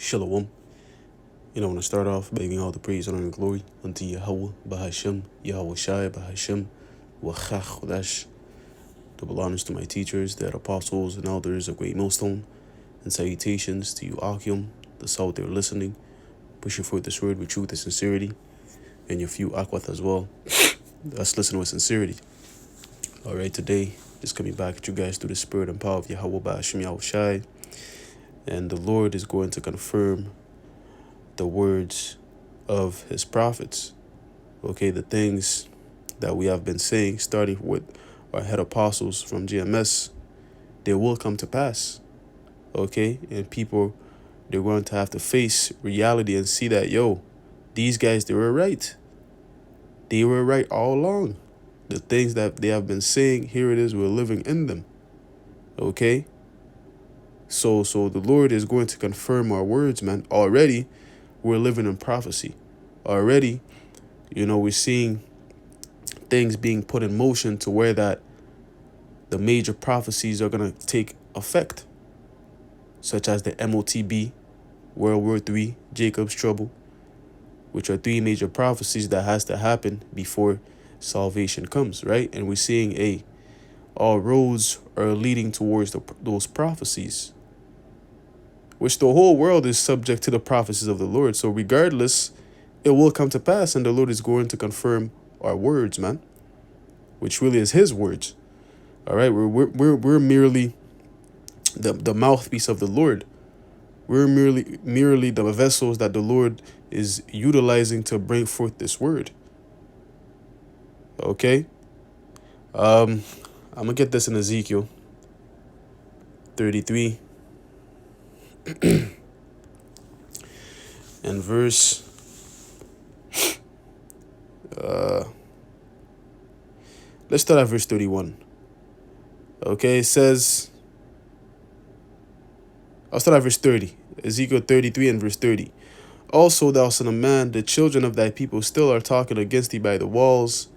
Shalom. I want to start off by giving all the praise, honor, and glory unto Yahweh, Bahashem, Yahweh Shai, Bahashem, Wachach Chodash. Double honors to my teachers, the apostles and elders of Great Millstone, and salutations to you, Akim, the south there listening, pushing forth this word with truth and sincerity, and your few Akwath as well. Us listening with sincerity. All right, today, just coming back at you guys through the spirit and power of Yahweh, Bahashem, Yahweh Shai, and the Lord is going to confirm the words of his prophets. Okay, the things that we have been saying, starting with our head apostles from GMS, they will come to pass. Okay, and people, they're going to have to face reality and see that, these guys, they were right. They were right all along. The things that they have been saying, here it is, we're living in them. Okay, so the Lord is going to confirm our words, man. Already, we're living in prophecy. Already, we're seeing things being put in motion to where that the major prophecies are going to take effect, such as the MOTB, World War III, Jacob's Trouble, which are three major prophecies that has to happen before salvation comes, right? And we're seeing all roads are leading towards those prophecies, which the whole world is subject to the prophecies of the Lord. So regardless, it will come to pass, and the Lord is going to confirm our words, man, which really is his words. All right, we're merely the mouthpiece of the Lord. We're merely the vessels that the Lord is utilizing to bring forth this word. Okay, I'm gonna get this in Ezekiel 33 and verse let's start at verse 31. Okay, it says, I'll start at verse 30. Ezekiel 33 and verse 30. Also, thou son of man, the children of thy people still are talking against thee by the walls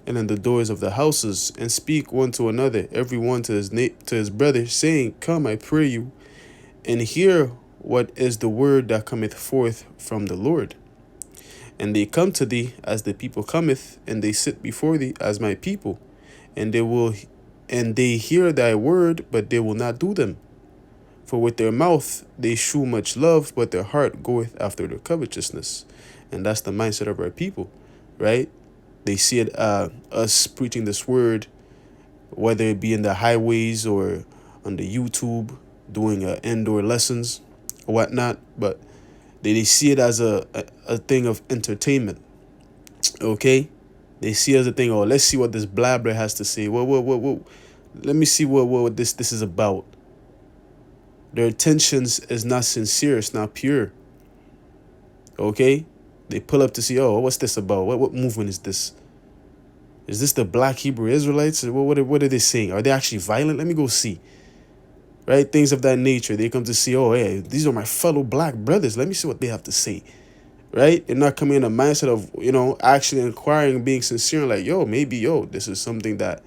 and in the doors of the houses, and speak one to another, every one to his brother, saying, Come, I pray you, and hear what is the word that cometh forth from the Lord. And they come to thee as the people cometh, and they sit before thee as my people, and they hear thy word, but they will not do them. For with their mouth they shew much love, but their heart goeth after their covetousness. And that's the mindset of our people, right? They see it us preaching this word, whether it be in the highways or on the YouTube, doing indoor lessons or whatnot, but they see it as a thing of entertainment. Okay, they see it as a thing. Oh, let's see what this blabber has to say. Whoa. Let me see what this is about. Their intentions is not sincere. It's not pure. Okay, they pull up to see. Oh, what's this about? What movement is this? Is this the Black Hebrew Israelites? What are they saying? Are they actually violent? Let me go see. Right? Things of that nature. They come to see, oh, hey, these are my fellow black brothers. Let me see what they have to say. Right? They're not coming in a mindset of, actually inquiring, being sincere, like, maybe, this is something that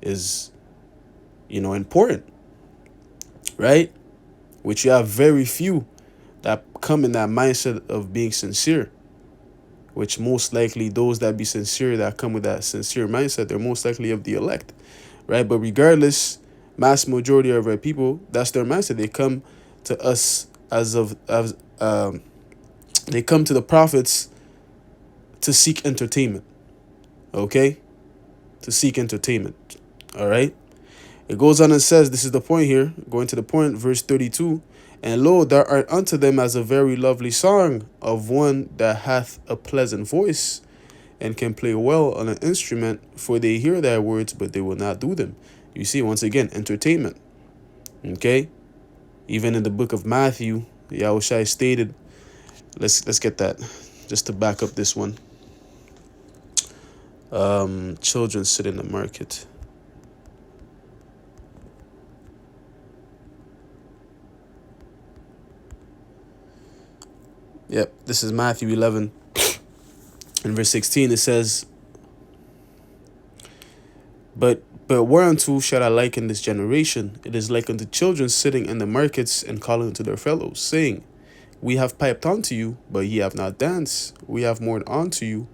is, important. Right? Which you have very few that come in that mindset of being sincere. Which most likely those that be sincere, that come with that sincere mindset, they're most likely of the elect. Right? But regardless, mass majority of our people, that's their mindset. They come to us they come to the prophets to seek entertainment. Okay? To seek entertainment. All right? It goes on and says, this is the point here, going to the point, verse 32. And lo, thou art unto them as a very lovely song of one that hath a pleasant voice and can play well on an instrument, for they hear thy words, but they will not do them. You see, once again, entertainment. Okay? Even in the book of Matthew, Yahushua stated, let's get that, just to back up this one. Children sit in the market. Yep, this is Matthew 11 and verse 16. It says, But whereunto shall I liken this generation? It is like unto children sitting in the markets and calling unto their fellows, saying, We have piped unto you, but ye have not danced. We have mourned unto you,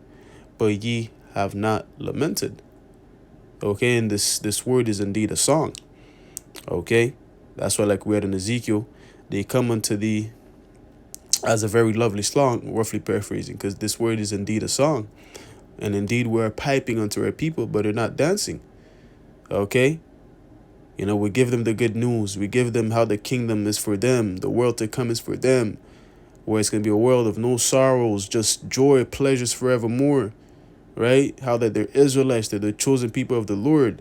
but ye have not lamented. Okay, and this word is indeed a song. Okay, that's why, like we had in Ezekiel, they come unto thee as a very lovely song, roughly paraphrasing, because this word is indeed a song. And indeed, we're piping unto our people, but they're not dancing. Okay? We give them the good news. We give them how the kingdom is for them. The world to come is for them. Where it's going to be a world of no sorrows, just joy, pleasures forevermore. Right? How that they're Israelites, they're the chosen people of the Lord.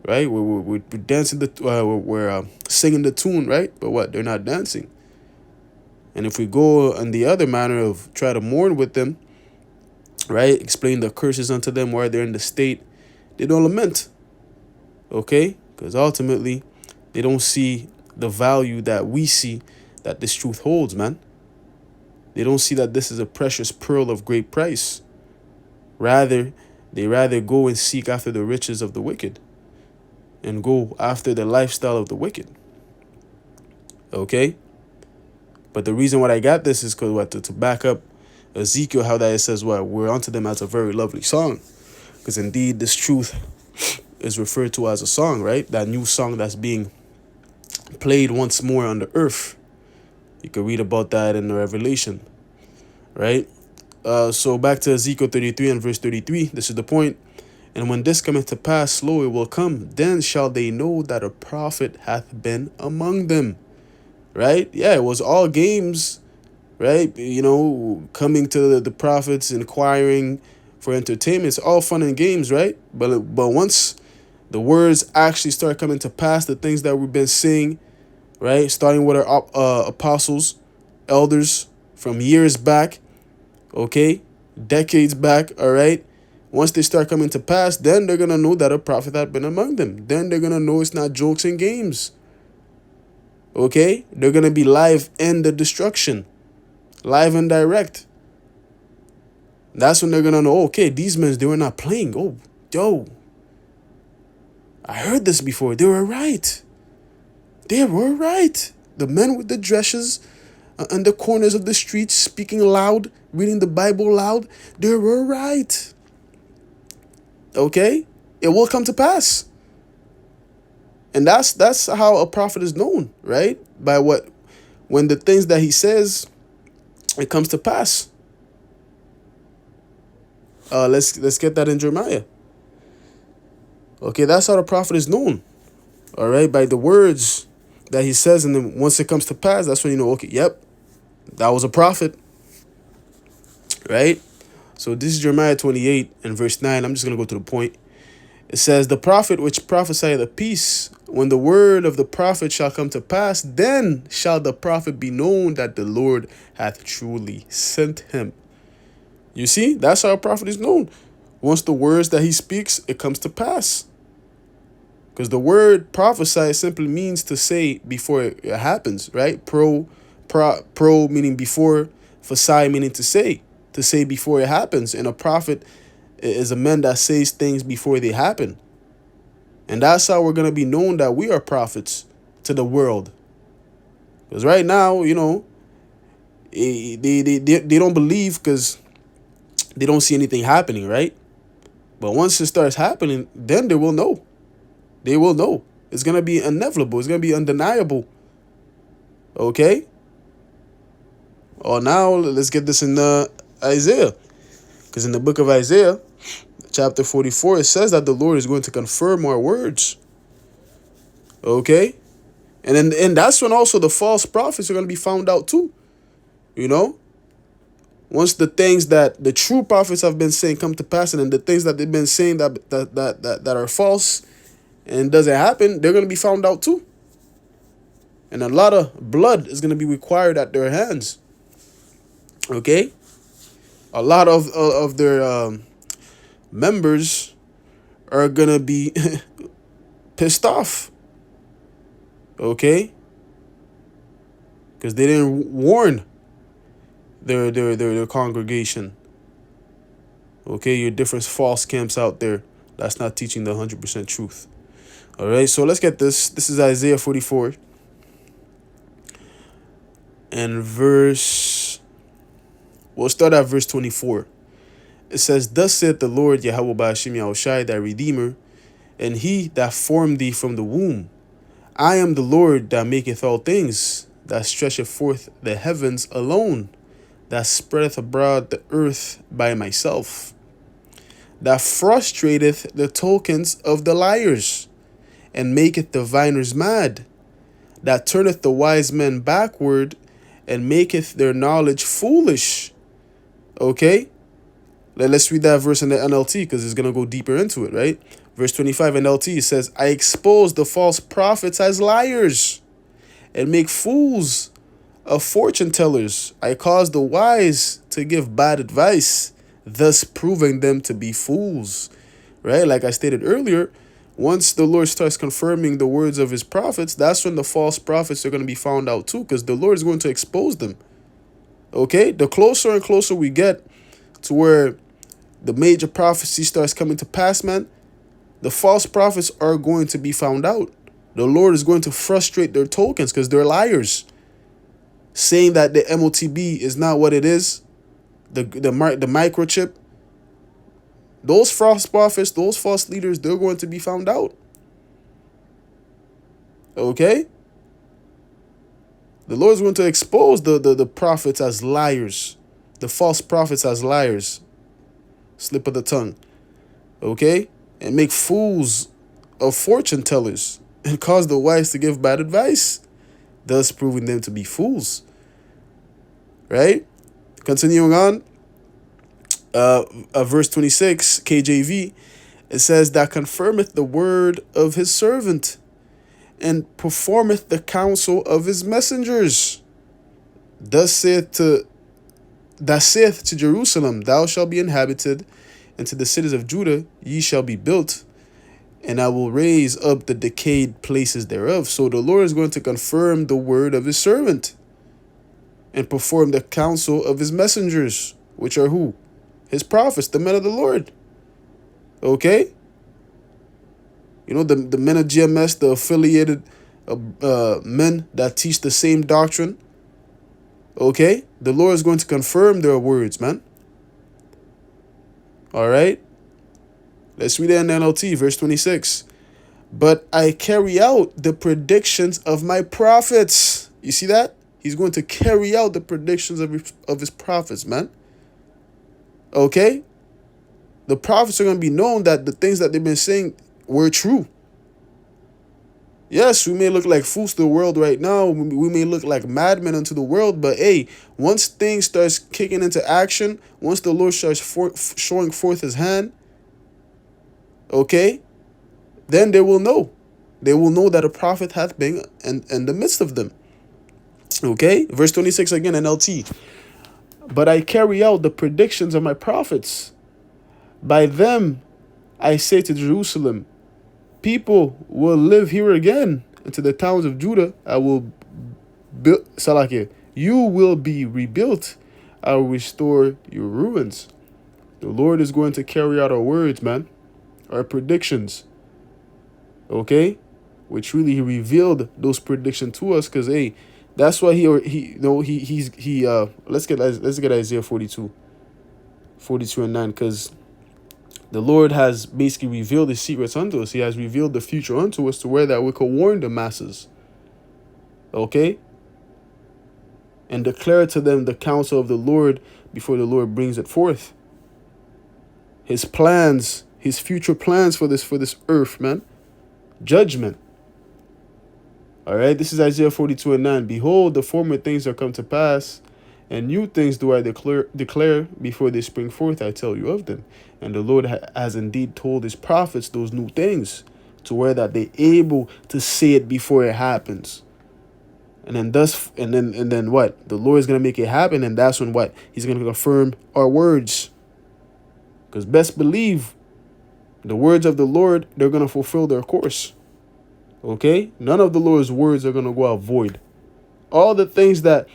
Right? We're dancing, we're singing the tune, right? But what? They're not dancing. And if we go in the other manner of try to mourn with them, right? Explain the curses unto them while they're in the state, they don't lament. Okay? Because ultimately, they don't see the value that we see that this truth holds, man. They don't see that this is a precious pearl of great price. They rather go and seek after the riches of the wicked and go after the lifestyle of the wicked. Okay? But the reason why I got this is because to back up Ezekiel, how that it says we're unto them as a very lovely song. Because indeed this truth is referred to as a song, right? That new song that's being played once more on the earth. You can read about that in the Revelation, right? So back to Ezekiel 33 and verse 33. This is the point. And when this cometh to pass, lo, it will come. Then shall they know that a prophet hath been among them. Right? Yeah, it was all games, right? Coming to the prophets, inquiring for entertainment. It's all fun and games, right? But once the words actually start coming to pass, the things that we've been seeing, right? Starting with our apostles, elders from years back, okay? Decades back, all right? Once they start coming to pass, then they're going to know that a prophet had been among them. Then they're going to know it's not jokes and games. Okay? They're going to be live in the destruction. Live and direct. That's when they're going to know, okay, these men, they were not playing. Oh, yo. I heard this before. They were right. They were right. The men with the dresses on the corners of the streets, speaking loud, reading the Bible loud, they were right. Okay? It will come to pass. And that's how a prophet is known, right? By when the things that he says, it comes to pass. Let's get that in Jeremiah. Okay, that's how the prophet is known. All right, by the words that he says, and then once it comes to pass, that's when you know, okay, yep, that was a prophet. Right? So this is Jeremiah 28 and verse 9. I'm just going to go to the point. It says, the prophet which prophesieth a peace, when the word of the prophet shall come to pass, then shall the prophet be known that the Lord hath truly sent him. You see, that's how a prophet is known. Once the words that he speaks, it comes to pass. Because the word prophesy simply means to say before it happens, right? Pro meaning before, phasai meaning to say before it happens. And a prophet is a man that says things before they happen. And that's how we're going to be known that we are prophets to the world. Because right now, they don't believe because they don't see anything happening, right? But once it starts happening, then they will know. They will know. It's going to be inevitable. It's going to be undeniable. Okay? Oh, now let's get this in Isaiah. Because in the book of Isaiah, chapter 44, it says that the Lord is going to confirm our words. Okay? And that's when also the false prophets are going to be found out too. Once the things that the true prophets have been saying come to pass, and then the things that they've been saying that are false and doesn't happen, they're going to be found out too. And a lot of blood is going to be required at their hands. Okay? A lot of their members are going to be pissed off. Okay? Because they didn't warn their congregation. Okay? Your different false camps out there that's not teaching the 100% truth. All right? So let's get this. This is Isaiah 44. and we'll start at verse 24. It says, Thus saith the Lord Yahweh Ba'ashim Yahushai, thy Redeemer, and he that formed thee from the womb. I am the Lord that maketh all things, that stretcheth forth the heavens alone, that spreadeth abroad the earth by myself, that frustrateth the tokens of the liars, and maketh the diviners mad, that turneth the wise men backward, and maketh their knowledge foolish. Okay? Let's read that verse in the NLT because it's going to go deeper into it, right? Verse 25 NLT says, I expose the false prophets as liars and make fools of fortune tellers. I cause the wise to give bad advice, thus proving them to be fools, right? Like I stated earlier, once the Lord starts confirming the words of his prophets, that's when the false prophets are going to be found out too, because the Lord is going to expose them. Okay? The closer and closer we get to where the major prophecy starts coming to pass, man, the false prophets are going to be found out. The Lord is going to frustrate their tokens because they're liars, saying that the MOTB is not what it is, the microchip. Those false prophets, those false leaders, they're going to be found out. Okay? The Lord is going to expose the prophets as liars, the false prophets as liars. Slip of the tongue. Okay? And make fools of fortune tellers and cause the wise to give bad advice, thus proving them to be fools. Right? Continuing on, verse 26, KJV, it says, that confirmeth the word of his servant and performeth the counsel of his messengers. That saith to Jerusalem, thou shalt be inhabited, and to the cities of Judah ye shall be built, and I will raise up the decayed places thereof. So the Lord is going to confirm the word of his servant and perform the counsel of his messengers, which are who? His prophets, the men of the Lord. Okay? You know, the men of GMS, the affiliated men that teach the same doctrine. Okay? The Lord is going to confirm their words, man. All right? Let's read it in NLT, verse 26. But I carry out the predictions of my prophets. You see that? He's going to carry out the predictions of his prophets, man. Okay? The prophets are going to be known that the things that they've been saying were true. Yes, we may look like fools to the world right now. We may look like madmen unto the world. But hey, once things starts kicking into action, once the Lord starts showing forth his hand, okay, then they will know. They will know that a prophet hath been in the midst of them. Okay, verse 26 again, NLT. But I carry out the predictions of my prophets. By them I say to Jerusalem, people will live here again, and to the towns of Judah I will build. Salakia, you will be rebuilt. I will restore your ruins. The Lord is going to carry out our words, man, our predictions. Okay, which really he revealed those predictions to us, because hey, that's why he's let's get Isaiah 42 and 9, because the Lord has basically revealed his secrets unto us. He has revealed the future unto us to where that we could warn the masses. Okay? And declare to them the counsel of the Lord before the Lord brings it forth. His plans, his future plans for this earth, man. Judgment. All right? This is Isaiah 42 and 9. Behold, the former things are come to pass, and new things do I declare before they spring forth, I tell you of them. And the Lord has indeed told his prophets those new things, to where that they're able to say it before it happens. And then what? The Lord is going to make it happen, and that's when what? He's going to confirm our words. Because best believe, the words of the Lord, they're going to fulfill their course. Okay? None of the Lord's words are going to go out void. All the things that,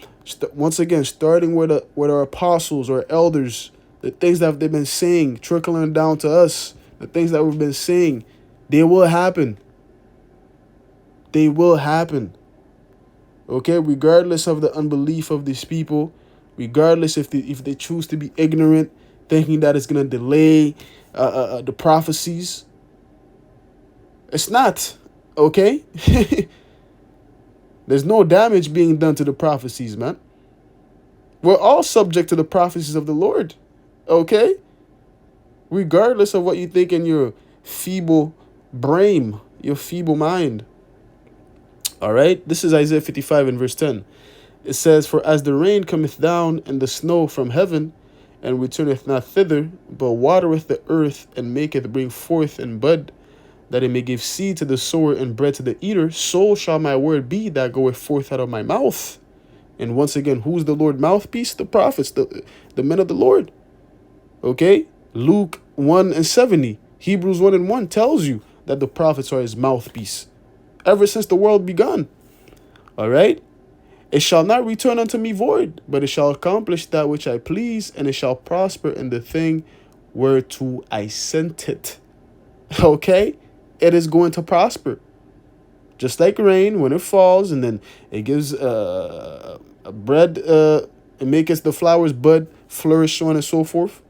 once again, starting with our apostles or elders, the things that they've been saying, trickling down to us, the things that we've been saying, they will happen. They will happen. Okay, regardless of the unbelief of these people, regardless if they choose to be ignorant, thinking that it's gonna delay the prophecies. It's not. Okay. There's no damage being done to the prophecies, man. We're all subject to the prophecies of the Lord. Okay? Regardless of what you think in your feeble brain, your feeble mind. All right? This is Isaiah 55 and verse 10. It says, "For as the rain cometh down and the snow from heaven, and returneth not thither, but watereth the earth, and maketh bring forth and bud, that it may give seed to the sower and bread to the eater, so shall my word be that goeth forth out of my mouth." And once again, who's the Lord mouthpiece? The prophets, the men of the Lord. Okay? Luke 1 and 70, Hebrews 1 and 1 tells you that the prophets are his mouthpiece ever since the world begun. All right? "It shall not return unto me void, but it shall accomplish that which I please, and it shall prosper in the thing whereto I sent it." Okay? It is going to prosper. Just like rain, when it falls, and then it gives bread, it makes the flowers bud, flourish, so on and so forth.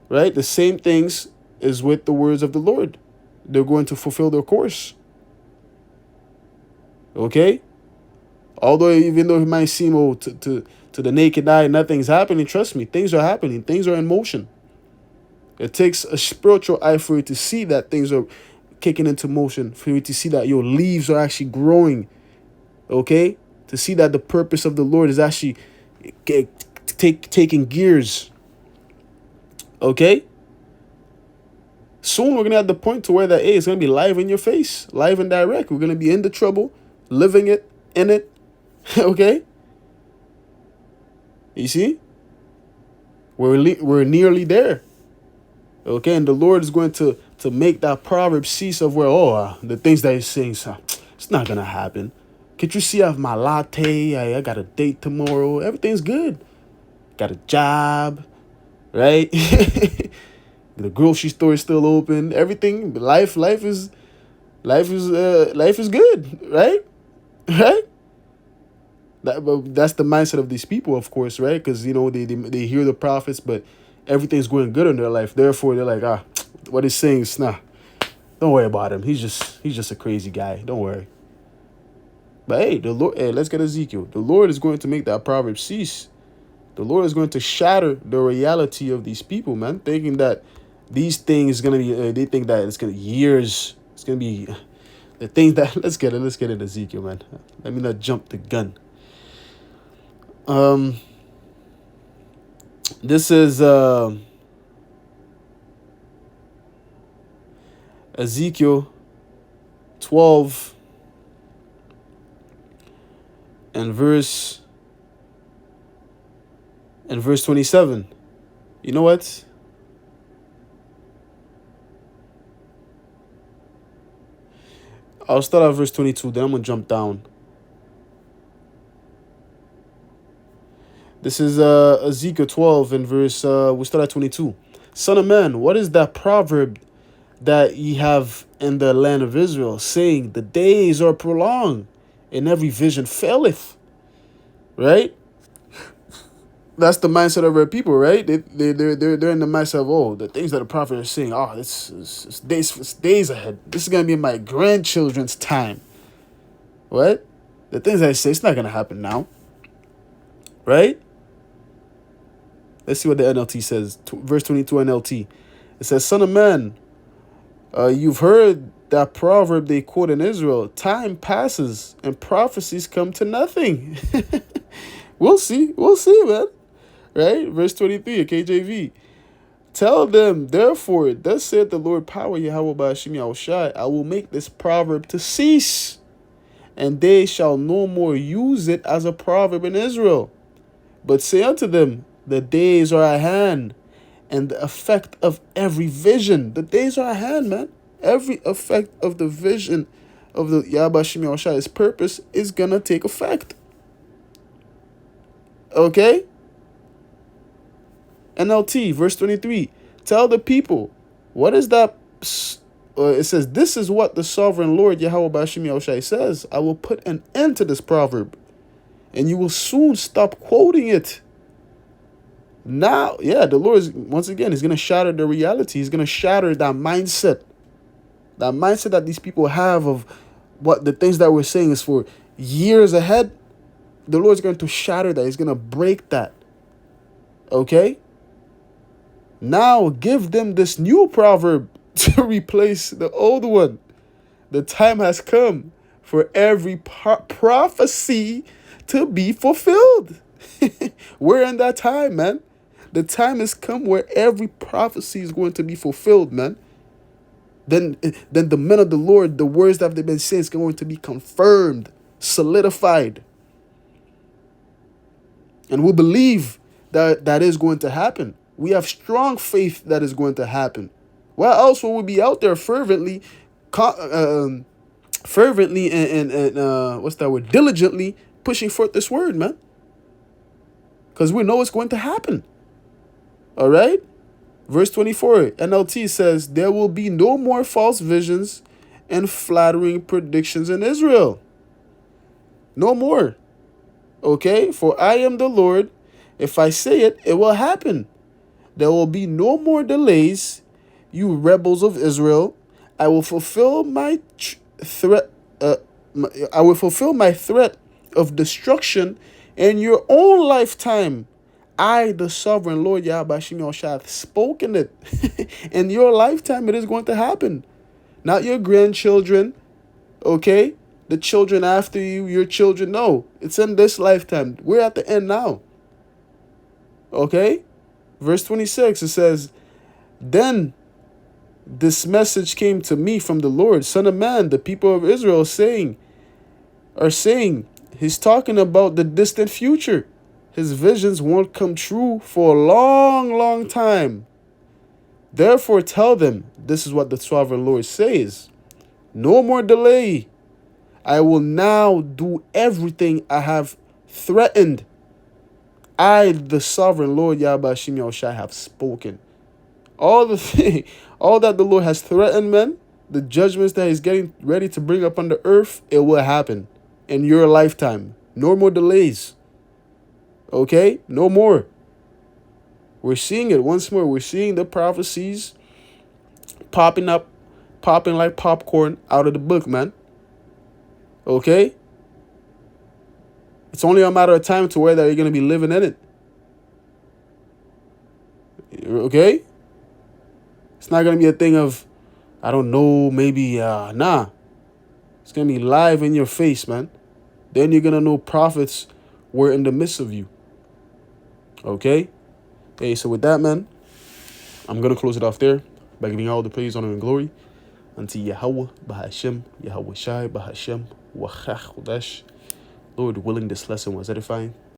Right? The same things is with the words of the Lord. They're going to fulfill their course. Okay? Although, even though it might seem, to the naked eye, nothing's happening, trust me, things are happening. Things are in motion. It takes a spiritual eye for you to see that things are kicking into motion, for you to see that your leaves are actually growing. Okay? To see that the purpose of the Lord is actually taking gears. Okay? Soon we're going to have the point to where that, hey, it's going to be live in your face, live and direct. We're going to be in the trouble, living it, in it. Okay? You see? We're nearly there. Okay? And the Lord is going to make that proverb cease of where, the things that he's saying, it's not going to happen. Can't you see I have my latte? I got a date tomorrow. Everything's good. Got a job. Right? The grocery store is still open. Everything, life is good, right? Right? That's the mindset of these people, of course, right? Because they hear the prophets, but everything's going good in their life. Therefore, they're like, what he's saying is don't worry about him. He's just a crazy guy. Don't worry. But hey, the Lord. Hey, let's get Ezekiel. The Lord is going to make that proverb cease. The Lord is going to shatter the reality of these people, man, thinking that these things gonna be. They think that it's gonna years. It's gonna be the things that. Let's get it, Ezekiel, man. Let me not jump the gun. This is Ezekiel 12 and verse 27. You know what? I'll start at verse 22, then I'm going to jump down. This is Ezekiel 12 and verse, we'll start at 22. "Son of man, what is that proverb that ye have in the land of Israel, saying, the days are prolonged, and every vision faileth?" Right? That's the mindset of our people, right? They're in the mindset of, the things that the prophet is saying, it's days ahead. This is gonna be my grandchildren's time. What? The things I say, it's not gonna happen now. Right? Let's see what the NLT says. Verse 22 NLT. It says, "Son of man, you've heard that proverb they quote in Israel, time passes and prophecies come to nothing." We'll see, man. Right? Verse 23, KJV. "Tell them, therefore, thus saith the Lord power, Yahweh Ba'ashim Yahushai, I will make this proverb to cease, and they shall no more use it as a proverb in Israel. But say unto them, the days are at hand, and the effect of every vision." The days are at hand, man. Every effect of the vision of the Yahweh Ba'ashim Yahushai's purpose is going to take effect. Okay? NLT, verse 23. "Tell the people, what is that?" It says, "This is what the sovereign Lord Yahweh Ba'ashim Yahushai says. I will put an end to this proverb, And you will soon stop quoting it. Now, yeah, the Lord is, once again, He's going to shatter the reality. He's going to shatter that mindset. That mindset that these people have of what the things that we're saying is for years ahead. The Lord's going to shatter that. He's going to break that. Okay? Now give them this new proverb to replace the old one. The time has come for every prophecy to be fulfilled. We're in that time, man. The time has come where every prophecy is going to be fulfilled, man. Then the men of the Lord, the words that they've been saying is going to be confirmed, solidified. And we believe that that is going to happen. We have strong faith that is going to happen. Why else will we be out there fervently and what's that word? Diligently pushing forth this word, man. Because we know it's going to happen. All right? Verse 24, NLT says, there will be no more false visions and flattering predictions in Israel. No more. Okay? For I am the Lord. If I say it, it will happen. There will be no more delays, you rebels of Israel. I will fulfill my threat. I will fulfill my threat of destruction in your own lifetime. I, the sovereign Lord Yahweh Hashem Yahushua, have spoken it. In your lifetime, it is going to happen. Not your grandchildren, okay? The children after you, your children. No, it's in this lifetime. We're at the end now. Okay? Verse 26, it says, then this message came to me from the Lord, Son of man, the people of Israel are saying, he's talking about the distant future. His visions won't come true for a long, long time. Therefore tell them, this is what the sovereign Lord says, no more delay. I will now do everything I have threatened. I, the sovereign Lord Yahweh Hashem Yahushua, have spoken. All that the Lord has threatened, man, the judgments that He's getting ready to bring up on the earth, it will happen in your lifetime. No more delays. Okay? No more. We're seeing it once more. We're seeing the prophecies popping like popcorn out of the book, man. Okay? It's only a matter of time to where that you're going to be living in it. Okay? It's not going to be a thing of, I don't know, maybe, nah. It's going to be live in your face, man. Then you're going to know prophets were in the midst of you. Okay? Hey, so with that, man, I'm going to close it off there by giving all the praise, honor, and glory unto Yahweh, Bahashem, Yahweh Shai, Bahashem, Wachach, Lord willing, this lesson was edifying.